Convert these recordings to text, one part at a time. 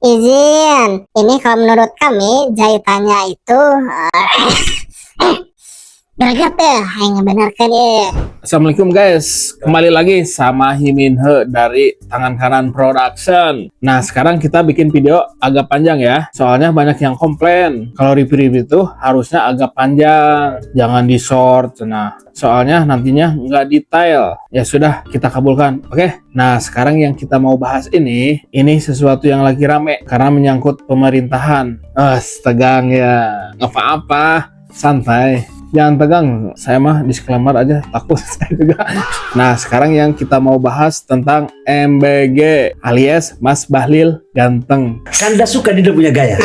Izin, ini kalau menurut kami jahitannya itu greget ya, yang ngebenarkan ya. Assalamualaikum guys, kembali lagi sama Himinhe dari Tangan Kanan Production. Nah sekarang kita bikin video agak panjang ya, soalnya banyak yang komplain kalau review-review itu harusnya agak panjang, jangan di short. Nah soalnya nantinya nggak detail. Ya sudah, kita kabulkan. Oke, nah sekarang yang kita mau bahas ini sesuatu yang lagi rame karena menyangkut pemerintahan. Tegang ya, nggak apa-apa, santai. Jangan tegang, saya mah disclaimer aja, takut saya juga. Nah, sekarang yang kita mau bahas tentang MBG alias Mas Bahlil Ganteng. Kanda suka dia punya gaya.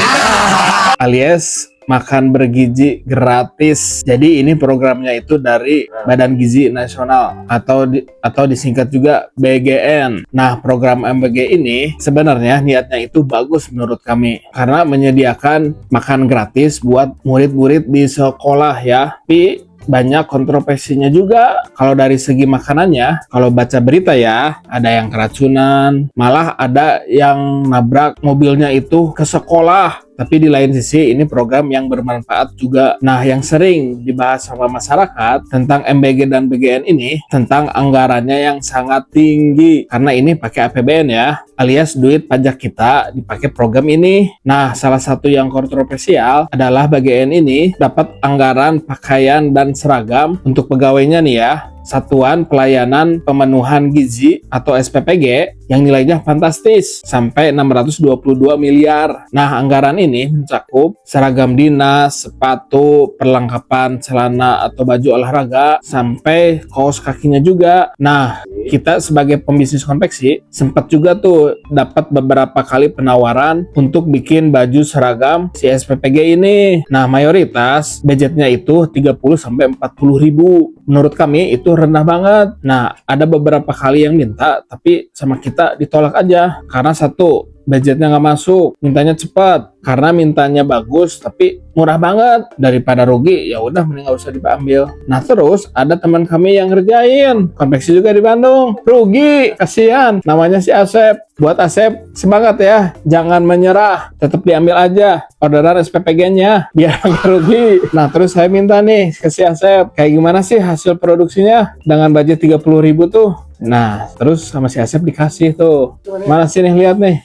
Alias makan bergizi gratis. Jadi ini programnya itu dari Badan Gizi Nasional atau disingkat juga BGN. Nah, program MBG ini sebenarnya niatnya itu bagus menurut kami karena menyediakan makan gratis buat murid-murid di sekolah ya. Tapi banyak kontroversinya juga kalau dari segi makanannya. Kalau baca berita ya, ada yang keracunan, malah ada yang nabrak mobilnya itu ke sekolah. Tapi di lain sisi ini program yang bermanfaat juga. Nah, yang sering dibahas sama masyarakat tentang MBG dan BGN ini tentang anggarannya yang sangat tinggi karena ini pakai APBN ya, alias duit pajak kita dipakai program ini. Nah, salah satu yang kontroversial adalah BGN ini dapat anggaran pakaian dan seragam untuk pegawainya nih ya, Satuan Pelayanan Pemenuhan Gizi atau SPPG, yang nilainya fantastis sampai 622 miliar. Nah, anggaran ini mencakup seragam dinas, sepatu, perlengkapan celana atau baju olahraga, sampai kaos kakinya juga. Nah, kita sebagai pembisnis konveksi sempat juga tuh dapat beberapa kali penawaran untuk bikin baju seragam si SPPG ini. Nah, mayoritas budgetnya itu 30 sampai 40 ribu. Menurut kami itu rendah banget. Nah, ada beberapa kali yang minta tapi sama kita ditolak aja karena satu, budgetnya nggak masuk, mintanya cepat. Karena mintanya bagus tapi murah banget, daripada rugi ya udah mending nggak usah diambil. Nah, terus ada teman kami yang ngerjain konveksi juga di Bandung, rugi, kasihan, namanya si Asep. Buat Asep, semangat ya, jangan menyerah, tetap diambil aja orderan SPPG-nya biar nggak rugi. Nah, terus saya minta nih ke si Asep, kayak gimana sih hasil produksinya dengan budget 30 ribu tuh. Nah, terus sama si Asep dikasih tuh, mana sih nih, lihat nih.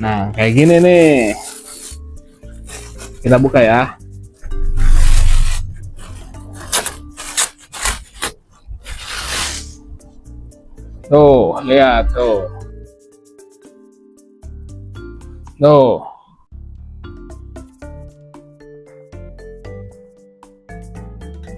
Nah, kayak gini nih. Kita buka ya. Tuh, lihat tuh. Tuh.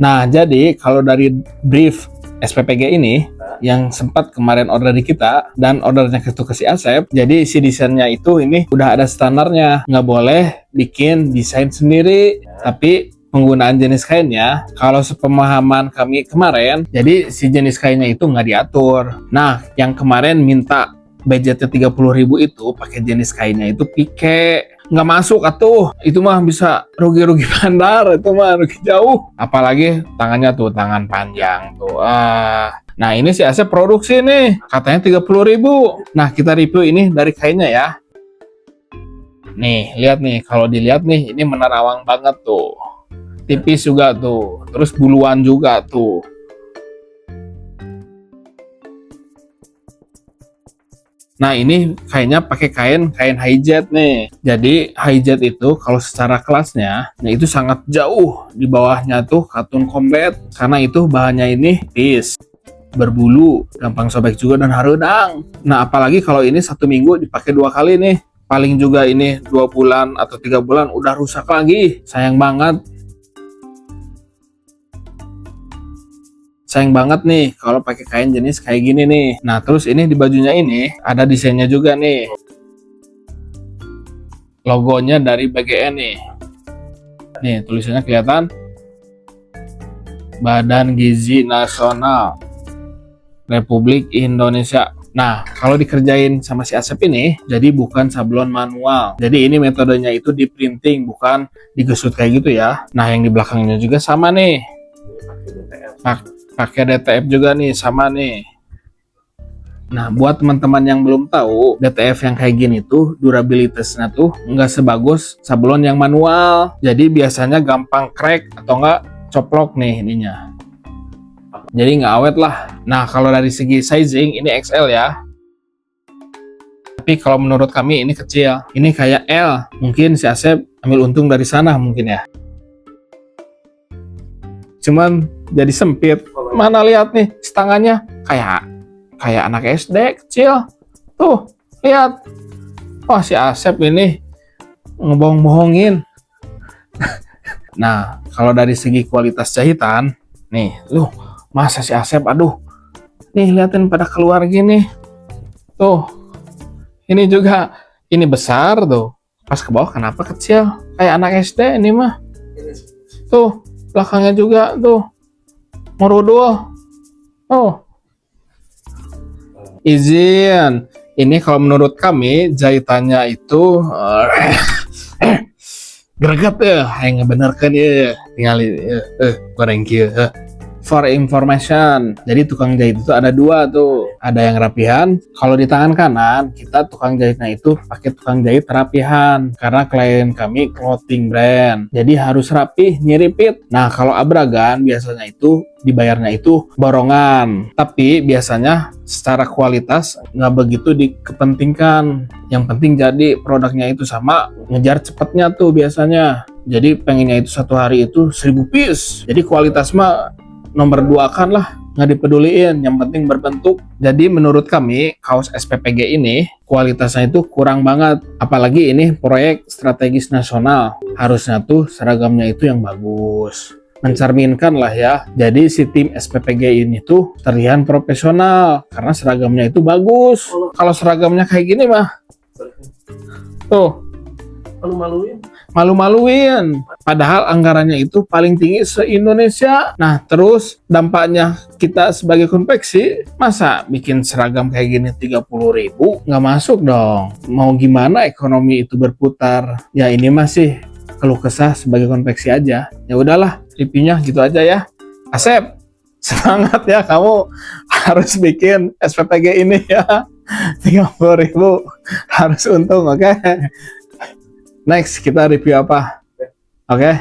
Nah, jadi kalau dari brief SPPG ini yang sempat kemarin order di kita dan ordernya ke si Asep, jadi si desainnya itu ini udah ada standarnya, nggak boleh bikin desain sendiri, tapi penggunaan jenis kainnya kalau sepemahaman kami kemarin, jadi si jenis kainnya itu nggak diatur. Nah, yang kemarin minta budgetnya 30 ribu itu pakai jenis kainnya itu pike, nggak masuk atuh, itu mah bisa rugi-rugi bandar, itu mah rugi jauh, apalagi tangannya tuh tangan panjang tuh. Nah, ini si Asep produksi nih, katanya 30 ribu. Nah, kita review ini dari kainnya ya. Nih, lihat nih, kalau dilihat nih, ini menerawang banget tuh. Tipis juga tuh, terus buluan juga tuh. Nah, ini kainnya pakai kain hijet nih. Jadi hijet itu kalau secara kelasnya, nah itu sangat jauh di bawahnya tuh katun combat, karena itu bahannya ini tipis, berbulu, gampang sobek juga dan harudang. Nah, apalagi kalau ini 1 minggu dipakai 2 kali nih, paling juga ini 2 bulan atau 3 bulan udah rusak lagi. Sayang banget. Sayang banget nih kalau pakai kain jenis kayak gini nih. Nah, terus ini di bajunya ini ada desainnya juga nih. Logonya dari BGN nih. Nih, tulisannya kelihatan. Badan Gizi Nasional Republik Indonesia. Nah, kalau dikerjain sama si Asep ini, jadi bukan sablon manual. Jadi ini metodenya itu di printing, bukan digesut kayak gitu ya. Nah, yang di belakangnya juga sama nih. Pakai DTF juga nih, sama nih. Nah, buat teman-teman yang belum tahu, DTF yang kayak gini tuh durabilitasnya tuh nggak sebagus sablon yang manual. Jadi biasanya gampang crack atau nggak coplok nih ininya. Jadi nggak awet lah. Nah, kalau dari segi sizing ini XL ya. Tapi kalau menurut kami ini kecil. Ini kayak L. Mungkin si Asep ambil untung dari sana mungkin ya. Cuman jadi sempit. Mana lihat nih tangannya kayak anak SD kecil. Tuh, lihat. Wah, si Asep ini ngebohong-bohongin. Nah, kalau dari segi kualitas jahitan, nih, masa si Asep, aduh. Nih, liatin pada keluar gini. Tuh. Ini juga, ini besar tuh. Pas ke bawah kenapa kecil? Kayak anak SD ini mah. Tuh, belakangnya juga tuh. Merudul. Oh. Izin. Ini kalau menurut kami jahitannya itu greget ya, yang ngebenerkan ya, tinggal goreng kieu. For information, jadi tukang jahit itu ada dua tuh, ada yang rapihan. Kalau di tangan kanan kita tukang jahitnya itu pakai tukang jahit rapihan, karena klien kami clothing brand, jadi harus rapih nyiripit. Nah, kalau abragan biasanya itu dibayarnya itu borongan, tapi biasanya secara kualitas nggak begitu dikepentingkan. Yang penting jadi produknya itu sama, ngejar cepatnya tuh biasanya. Jadi pengennya itu satu hari itu 1000 piece. Jadi kualitas mah nomor 2 kan lah, nggak dipeduliin, yang penting berbentuk. Jadi menurut kami kaos SPPG ini kualitasnya itu kurang banget, apalagi ini proyek strategis nasional, harusnya tuh seragamnya itu yang bagus, mencerminkan lah ya. Jadi si tim SPPG ini tuh terlihat profesional karena seragamnya itu bagus. Kalau seragamnya kayak gini mah tuh malu-maluin. Padahal anggarannya itu paling tinggi se-Indonesia. Nah, terus dampaknya kita sebagai konveksi, masa bikin seragam kayak gini 30.000? Nggak masuk dong. Mau gimana ekonomi itu berputar? Ya ini masih keluh kesah sebagai konveksi aja. Ya udahlah, reviewnya gitu aja ya. Asep, semangat ya, kamu harus bikin SPPG ini ya. 30.000 harus untung, oke? Next, kita review apa? Oke?